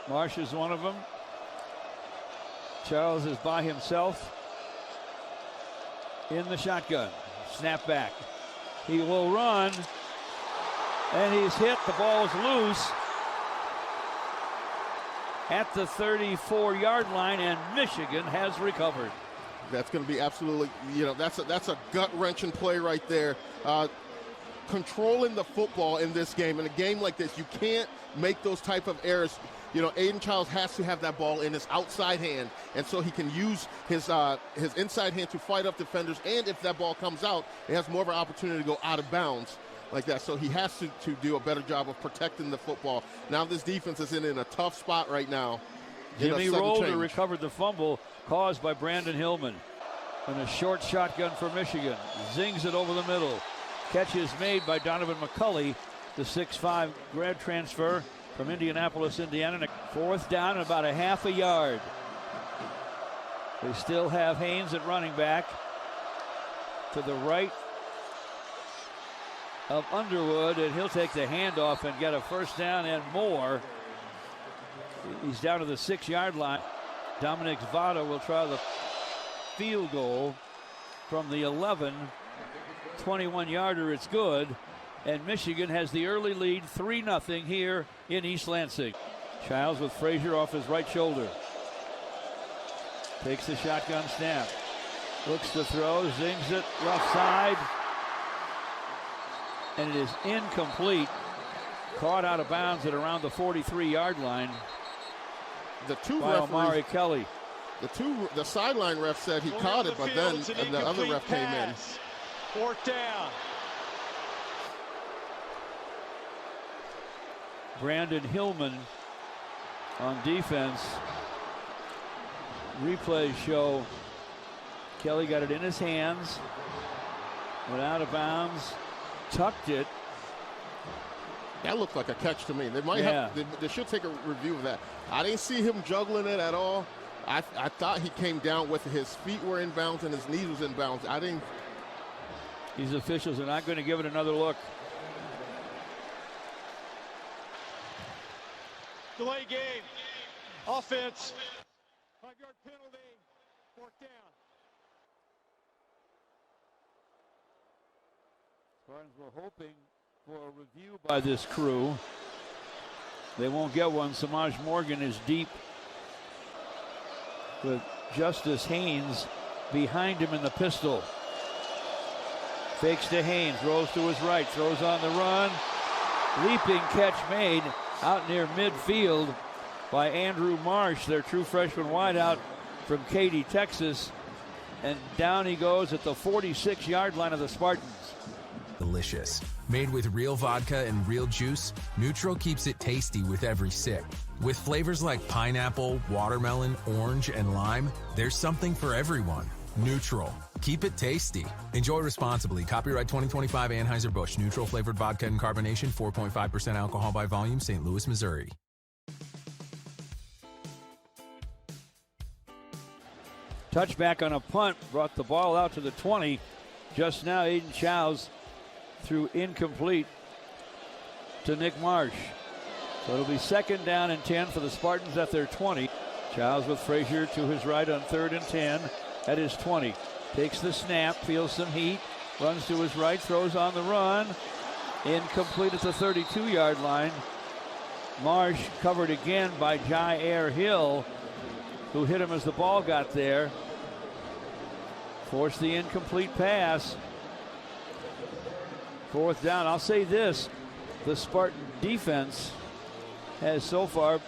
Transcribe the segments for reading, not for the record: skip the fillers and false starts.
Marsh is one of them. Charles is by himself in the shotgun. Snap back. He will run, and he's hit. The ball's loose at the 34-yard line, and Michigan has recovered. That's going to be absolutely, that's a gut-wrenching play right there. Controlling the football in this game, in a game like this, you can't make those type of errors. Aiden Childs has to have that ball in his outside hand, and so he can use his inside hand to fight up defenders, and if that ball comes out, it has more of an opportunity to go out of bounds like that. So he has to do a better job of protecting the football. Now this defense is in a tough spot right now. Jimmy Rolder recovered the fumble caused by Brandon Hillman. And a short shotgun for Michigan. Zings it over the middle. Catch is made by Donovan McCulley, the 6'5" grad transfer from Indianapolis, Indiana. Fourth down and about a half a yard. They still have Haynes at running back. To the right of Underwood, and he'll take the handoff and get a first down and more. He's down to the 6-yard line. Dominic Zvada will try the field goal from the 11. 21-yarder, it's good. And Michigan has the early lead, 3-0 here in East Lansing. Childs with Frazier off his right shoulder. Takes the shotgun snap. Looks to throw, zings it, left side. And it is incomplete. Caught out of bounds at around the 43-yard line. The two by Omari Kelly. The sideline ref said he caught it, but then the other ref came in. Fourth down. Brandon Hillman on defense. Replays show Kelly got it in his hands, went out of bounds, tucked it. That looked like a catch to me. They might have. They should take a review of that. I didn't see him juggling it at all. I thought he came down with his feet were in bounds and his knees was in bounds. I didn't. These officials are not going to give it another look. Delay game. Offense. 5-yard penalty. Fourth down. Spartans were hoping for a review by this crew. They won't get one. Samaj Morgan is deep with Justice Haynes behind him in the pistol. Fakes to Haynes, rolls to his right, throws on the run. Leaping catch made out near midfield by Andrew Marsh, their true freshman wideout from Katy, Texas. And down he goes at the 46-yard line of the Spartans. Delicious. Made with real vodka and real juice, Neutral keeps it tasty with every sip. With flavors like pineapple, watermelon, orange, and lime, there's something for everyone. Neutral. Keep it tasty. Enjoy responsibly. Copyright 2025 Anheuser-Busch. Neutral flavored vodka and carbonation. 4.5% alcohol by volume. St. Louis, Missouri. Touchback on a punt. Brought the ball out to the 20. Just now, Aiden Childs threw incomplete to Nick Marsh. So it'll be second down and 10 for the Spartans at their 20. Childs with Frazier to his right on 3rd and 10 at his 20. Takes the snap, feels some heat, runs to his right, throws on the run. Incomplete at the 32-yard line. Marsh covered again by Jair Hill, who hit him as the ball got there. Forced the incomplete pass. Fourth down. I'll say this, the Spartan defense has so far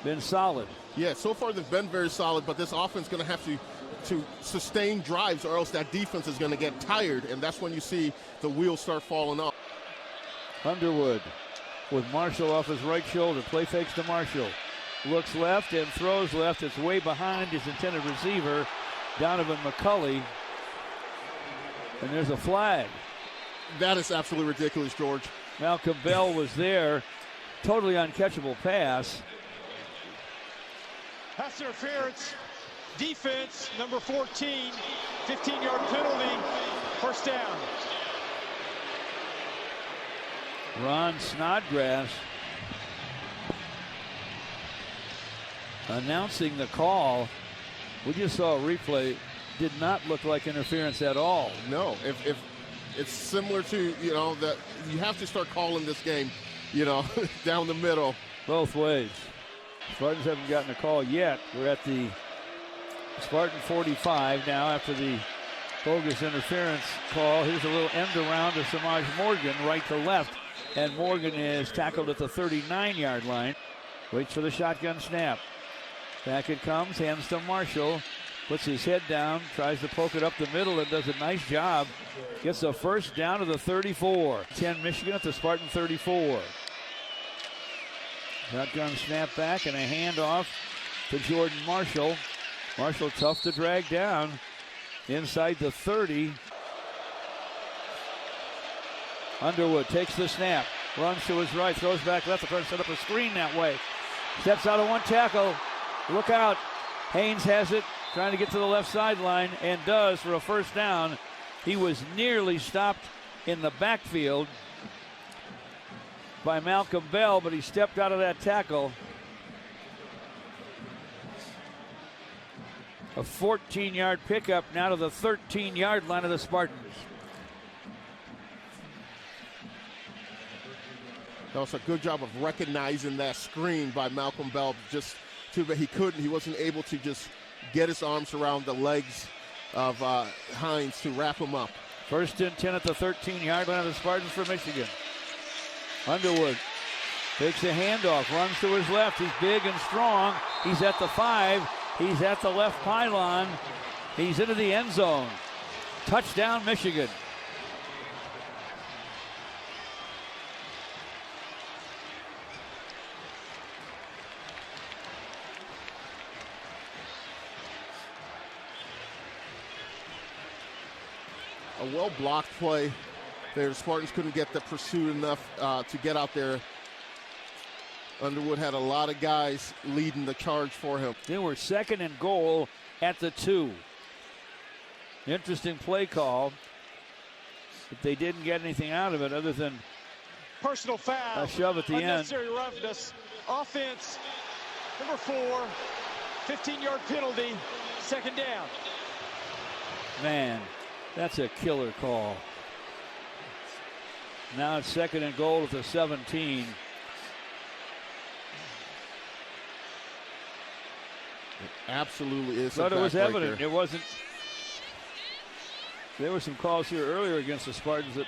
been solid. Yeah, so far they've been very solid, but this offense is going to have to sustain drives, or else that defense is going to get tired, and that's when you see the wheels start falling off. Underwood with Marshall off his right shoulder. Play fakes to Marshall. Looks left and throws left. It's way behind his intended receiver, Donovan McCulley. And there's a flag. That is absolutely ridiculous, George. Malcolm Bell was there. Totally uncatchable pass. Pass interference. Defense, number 14. 15-yard penalty. First down. Ron Snodgrass announcing the call. We just saw a replay. Did not look like interference at all. No, if it's similar to, that you have to start calling this game, down the middle. Both ways. Spartans haven't gotten a call yet. We're at the Spartan 45 now after the bogus interference call. Here's a little end around to Samaj Morgan, right to left. And Morgan is tackled at the 39-yard line. Waits for the shotgun snap. Back it comes, hands to Marshall. Puts his head down, tries to poke it up the middle and does a nice job. Gets a first down to the 34. 10 Michigan at the Spartan 34. Shotgun snap back and a handoff to Jordan Marshall. Marshall tough to drag down inside the 30. Underwood takes the snap, runs to his right, throws back left to try to set up a screen that way. Steps out of one tackle. Look out. Haynes has it, trying to get to the left sideline, and does for a first down. He was nearly stopped in the backfield by Malcolm Bell, but he stepped out of that tackle. A 14-yard pickup now to the 13-yard line of the Spartans. That was a good job of recognizing that screen by Malcolm Bell. Just too bad he wasn't able to just get his arms around the legs of Hines to wrap him up. First and 10 at the 13-yard line of the Spartans for Michigan. Underwood takes a handoff, runs to his left. He's big and strong. He's at the 5. He's at the left pylon. He's into the end zone. Touchdown, Michigan. A well-blocked play there. The Spartans couldn't get the pursuit enough to get out there. Underwood had a lot of guys leading the charge for him. They were second and goal at the 2. Interesting play call. But they didn't get anything out of it other than personal foul, a shove at the end. Unnecessary roughness. Offense, number 4, 15-yard penalty, second down. Man, that's a killer call. Now it's second and goal at the 17. It absolutely is. But it was evident. It wasn't. There were some calls here earlier against the Spartans that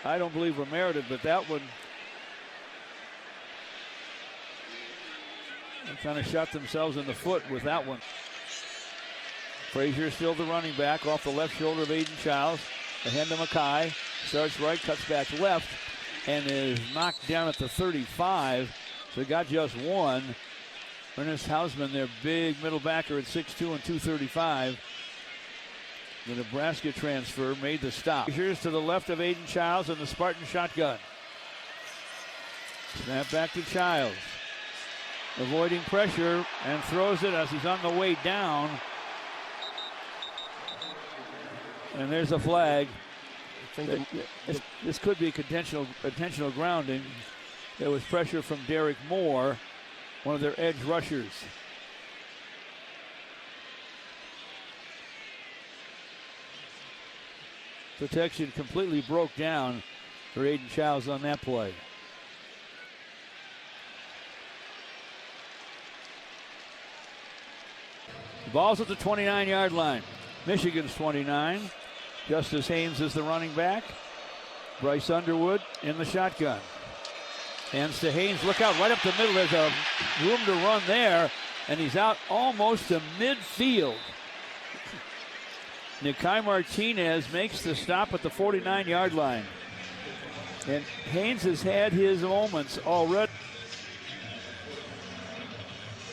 I don't believe were merited, but that one, they kind of shot themselves in the foot with that one. Frazier still the running back off the left shoulder of Aiden Childs. The hand to Mackay. Starts right, cuts back left, and is knocked down at the 35. So he got just one. Ernest Hausman, their big middle backer at 6'2 and 235. The Nebraska transfer made the stop. Here's to the left of Aiden Childs and the Spartan shotgun. Snap back to Childs. Avoiding pressure and throws it as he's on the way down. And there's a flag. This could be intentional grounding. There was pressure from Derek Moore, one of their edge rushers. Protection completely broke down for Aiden Childs on that play. The ball's at the 29-yard line. Michigan's 29. Justice Haynes is the running back. Bryce Underwood in the shotgun. Hands to Haynes. Look out, right up the middle. There's a room to run there, and he's out almost to midfield. Nikai Martinez makes the stop at the 49-yard line. And Haynes has had his moments already.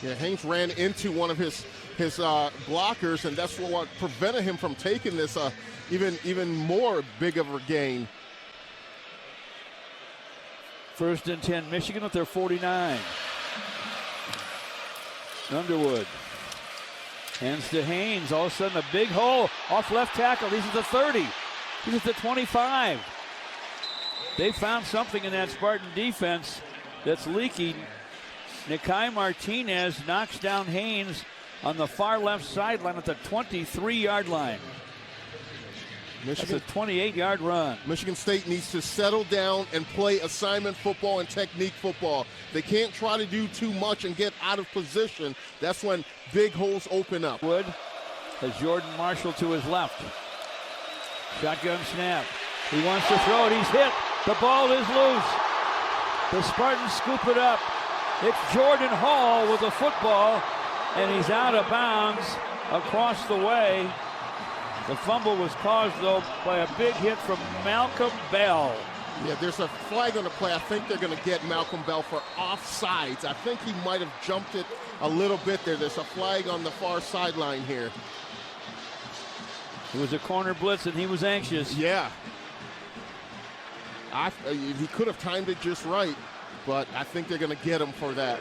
Yeah, Haynes ran into one of his blockers, and that's what prevented him from taking this even more big of a gain. First and 10, Michigan at their 49. Underwood. Hands to Haynes. All of a sudden, a big hole off left tackle. He's at the 30. He's at the 25. They found something in that Spartan defense that's leaking Nikai Martinez knocks down Haynes on the far left sideline at the 23-yard line. That's a 28-yard run. Michigan State needs to settle down and play assignment football and technique football. They can't try to do too much and get out of position. That's when big holes open up. Wood has Jordan Marshall to his left. Shotgun snap. He wants to throw it. He's hit. The ball is loose. The Spartans scoop it up. It's Jordan Hall with the football, and he's out of bounds across the way. The fumble was caused, though, by a big hit from Malcolm Bell. Yeah, there's a flag on the play. I think they're going to get Malcolm Bell for offsides. I think he might have jumped it a little bit there. There's a flag on the far sideline here. It was a corner blitz, and he was anxious. Yeah. He could have timed it just right, but I think they're going to get him for that.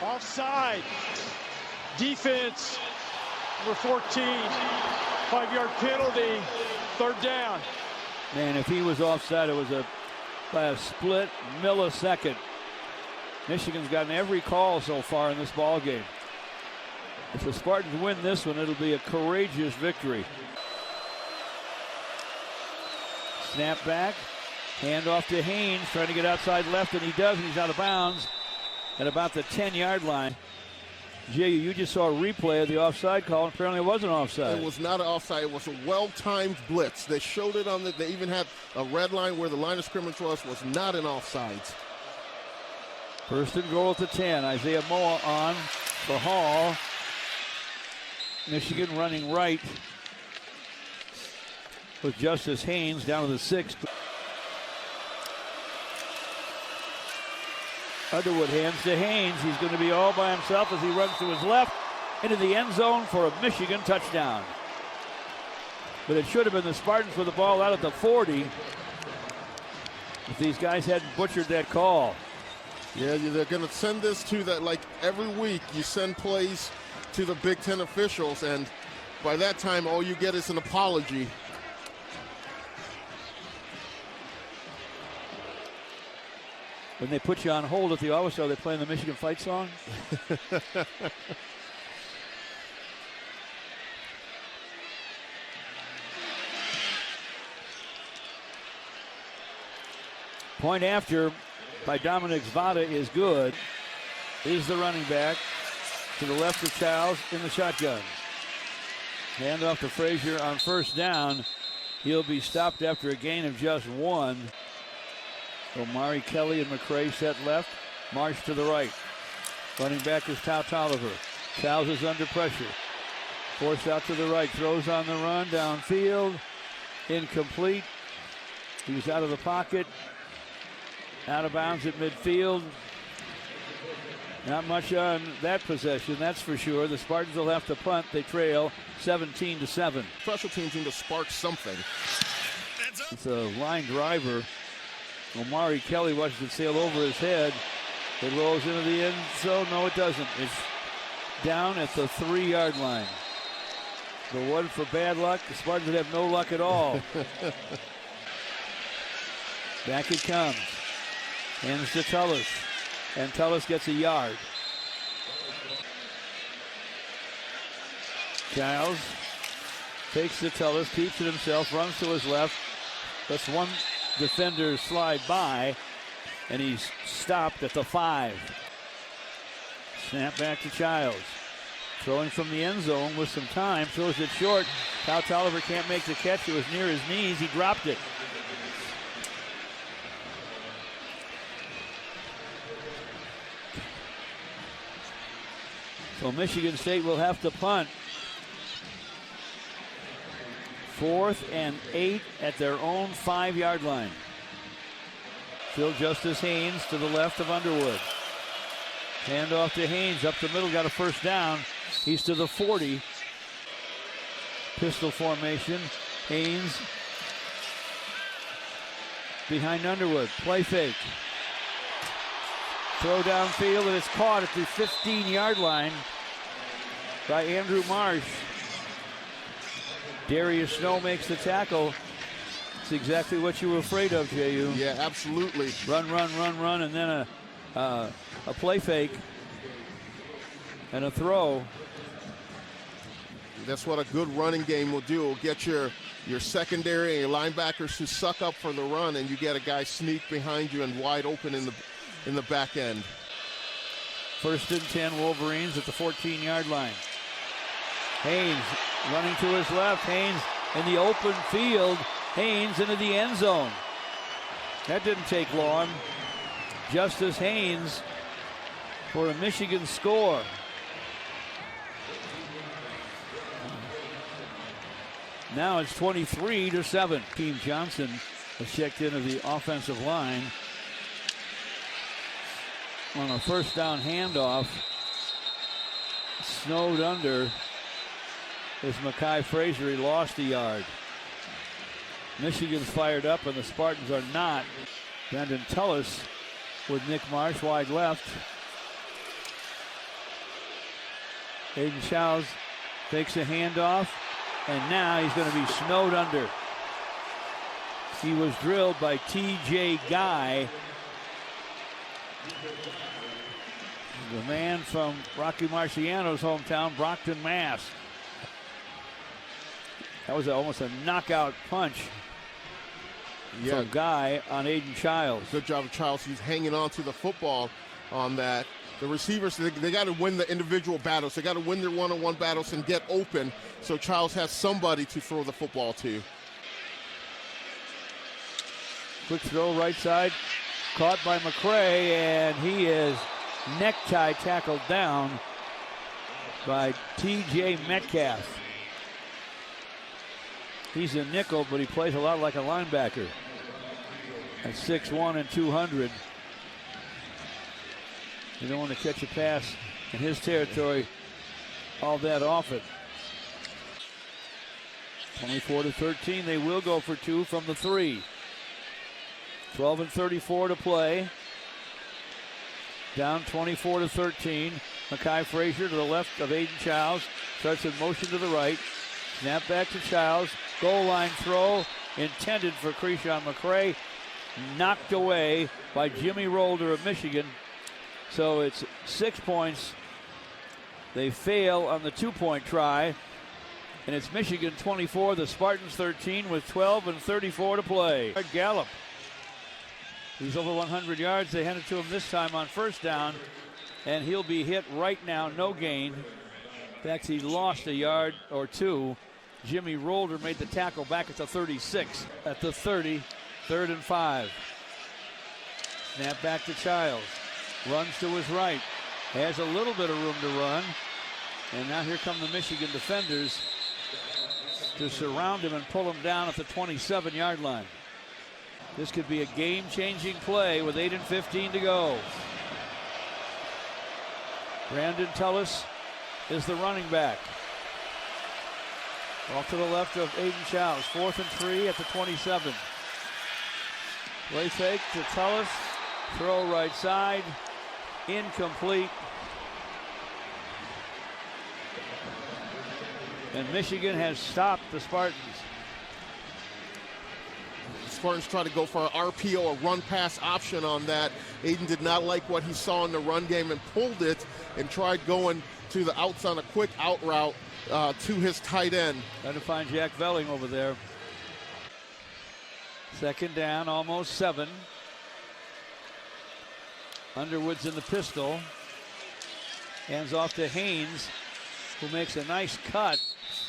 Offside. Defense. Number 14. 5-yard penalty. Third down. Man, if he was offside, it was by a split millisecond. Michigan's gotten every call so far in this ball game. If the Spartans win this one, it'll be a courageous victory. Snap back. Hand off to Haynes, trying to get outside left, and he does, and he's out of bounds at about the 10-yard line. Jay, you just saw a replay of the offside call, and apparently it wasn't offside. It was not an offside. It was a well-timed blitz. They showed it on they even had a red line where the line of scrimmage was not an offsides. First and goal at the 10. Isaiah Moa on for Hall. Michigan running right with Justice Haynes down to the 6. Underwood hands to Haynes. He's going to be all by himself as he runs to his left into the end zone for a Michigan touchdown. But it should have been the Spartans with the ball out at the 40 if these guys hadn't butchered that call. Yeah, they're going to send this to that, like every week you send plays to the Big Ten officials, and by that time all you get is an apology. When they put you on hold at the office, are they playing the Michigan fight song? Point after by Dominic Zvada is good. Is the running back to the left of Childs in the shotgun. Hand off to Frazier on first down. He'll be stopped after a gain of just 1. Omari Kelly and McCray set left. Marsh to the right. Running back is Tao Tolliver. Childs is under pressure. Forced out to the right. Throws on the run. Downfield. Incomplete. He was out of the pocket. Out of bounds at midfield. Not much on that possession, that's for sure. The Spartans will have to punt. They trail 17-7. Special teams need to spark something. It's a line driver. Omari Kelly watches it sail over his head. It rolls into the end zone. No, it doesn't. It's down at the 3-yard line. The one for bad luck. The Spartans would have no luck at all. Back it comes. Hands to Tullis. And Tullis gets a yard. Childs takes the Tullis, keeps it himself, runs to his left. Lets one defender slide by, and he's stopped at the 5. Snap back to Childs. Throwing from the end zone with some time, throws it short. Tao Tolliver can't make the catch. It was near his knees. He dropped it. So Michigan State will have to punt. 4th and 8 at their own 5-yard line. Phil Justice Haynes to the left of Underwood. Hand off to Haynes up the middle, got a first down. He's to the 40. Pistol formation. Haynes behind Underwood. Play fake. Throw downfield, and it's caught at the 15-yard line by Andrew Marsh. Darius Snow makes the tackle. It's exactly what you were afraid of, J.U. Yeah, absolutely. Run, and then a play fake and a throw. That's what a good running game will do. It'll get your secondary and your linebackers to suck up for the run, and you get a guy sneak behind you and wide open in the back end. 1st and 10 Wolverines at the 14-yard line. Haynes running to his left. Haynes in the open field. Haynes into the end zone. That didn't take long. Justice Haynes for a Michigan score. Now it's 23-7. Team Johnson has checked into the offensive line on a 1st down handoff. Snowed under is Mekhi Frazier. He lost a yard. Michigan's fired up and the Spartans are not. Brandon Tullis with Nick Marsh wide left. Aiden Childs takes a handoff, and now he's going to be snowed under. He was drilled by T.J. Guy, the man from Rocky Marciano's hometown, Brockton, Mass. That was almost a knockout punch from Guy on Aiden Childs. Good job of Childs. He's hanging on to the football on that. The receivers, they got to win the individual battles. They got to win their one-on-one battles and get open, so Childs has somebody to throw the football to. Quick throw right side, caught by McCray, and he is necktie tackled down by T.J. Metcalf. He's a nickel, but he plays a lot like a linebacker. At 6'1" and 200. You don't want to catch a pass in his territory all that often. 24-13, they will go for 2 from the 3. 12:34 to play. Down 24-13. Mekhi Frazier to the left of Aiden Childs. Starts in motion to the right. Snap back to Childs. Goal line throw intended for Keyshawn McCray. Knocked away by Jimmy Rolder of Michigan. So it's 6 points. They fail on the 2-point try. And it's Michigan 24, the Spartans 13 with 12:34 to play. Gallup. He's over 100 yards. They hand it to him this time on 1st down. And he'll be hit right now, no gain. In fact, he lost a yard or 2. Jimmy Rolder made the tackle back at the 36. At the 30, 3rd and 5. Snap back to Childs. Runs to his right. Has a little bit of room to run. And now here come the Michigan defenders to surround him and pull him down at the 27-yard line. This could be a game-changing play with 8:15 to go. Brandon Tullis is the running back. Off to the left of Aiden Childs. 4th and 3 at the 27. Play fake to Tullis. Throw right side. Incomplete. And Michigan has stopped the Spartans. Spartans try to go for an RPO, a run-pass option on that. Aiden did not like what he saw in the run game and pulled it and tried going to the outs on a quick out route to his tight end. Trying to find Jack Velling over there. 2nd down, almost 7. Underwood's in the pistol. Hands off to Haynes, who makes a nice cut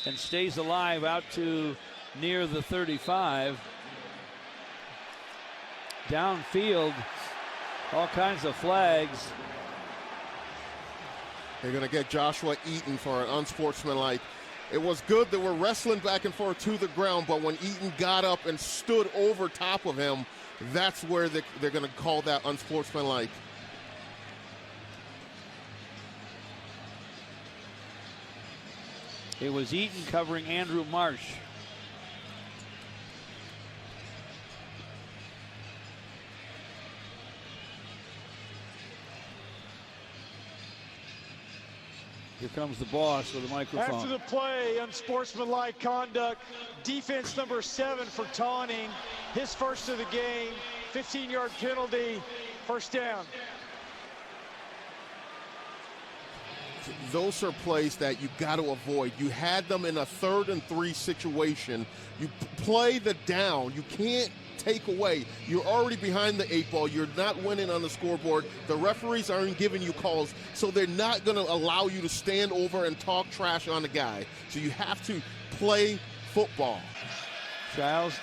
and stays alive out to near the 35. Downfield, all kinds of flags. They're going to get Joshua Eaton for an unsportsmanlike. It was good that we're wrestling back and forth to the ground, but when Eaton got up and stood over top of him, that's where they're going to call that unsportsmanlike. It was Eaton covering Andrew Marsh. Here comes the boss with the microphone. After the play, unsportsmanlike conduct, defense number 7 for taunting, his first of the game, 15-yard penalty, first down. Those are plays that you got to avoid. You had them in a 3rd and 3 situation. You play the down. You can't take away. You're already behind the 8 ball. You're not winning on the scoreboard. The referees aren't giving you calls, so they're not going to allow you to stand over and talk trash on the guy. So you have to play football. Childs.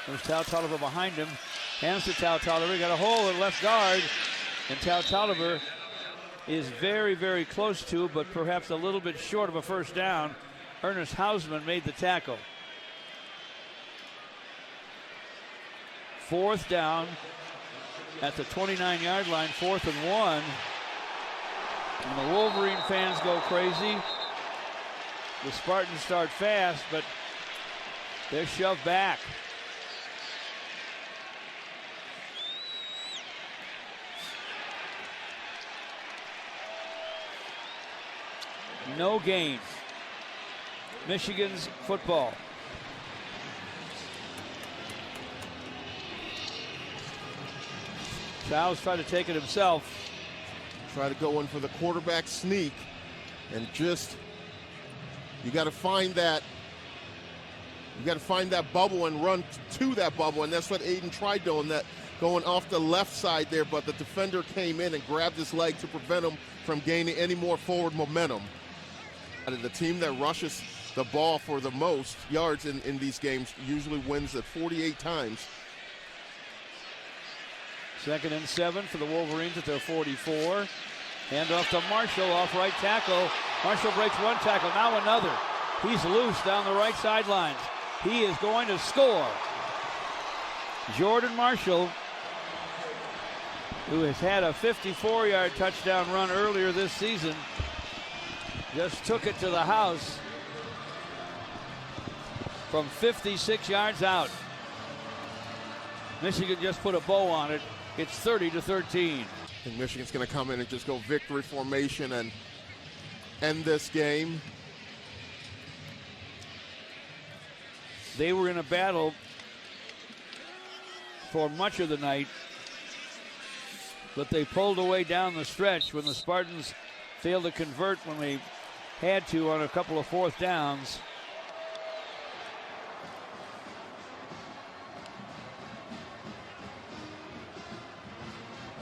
There's Tolliver behind him. Hands to Tolliver. Got a hole at left guard. And Tolliver is very, very close to, but perhaps a little bit short of a first down. Ernest Hausman made the tackle. 4th down at the 29-yard line, 4th and 1. And the Wolverine fans go crazy. The Spartans start fast, but they're shoved back. No gain. Michigan's football. Childs tried to take it himself. Try to go in for the quarterback sneak, and just you got to find that. You got to find that bubble and run to that bubble, and that's what Aiden tried doing. That going off the left side there, but the defender came in and grabbed his leg to prevent him from gaining any more forward momentum. And the team that rushes the ball for the most yards in these games usually wins at 48 times. 2nd and 7 for the Wolverines at their 44. Hand off to Marshall off right tackle. Marshall breaks one tackle, now another. He's loose down the right sidelines. He is going to score. Jordan Marshall, who has had a 54-yard touchdown run earlier this season, just took it to the house from 56 yards out. Michigan just put a bow on it. It's 30-13. I think Michigan's going to come in and just go victory formation and end this game. They were in a battle for much of the night, but they pulled away down the stretch when the Spartans failed to convert when they had to on a couple of 4th downs.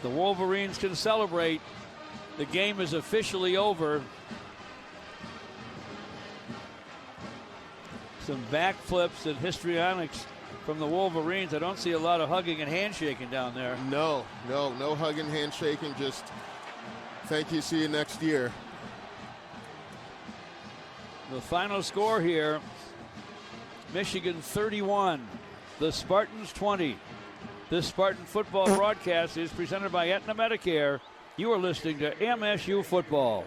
The Wolverines can celebrate. The game is officially over. Some backflips and histrionics from the Wolverines. I don't see a lot of hugging and handshaking down there. No hugging, handshaking. Just thank you, see you next year. The final score here, Michigan 31, the Spartans 20. This Spartan football broadcast is presented by Aetna Medicare. You are listening to MSU Football.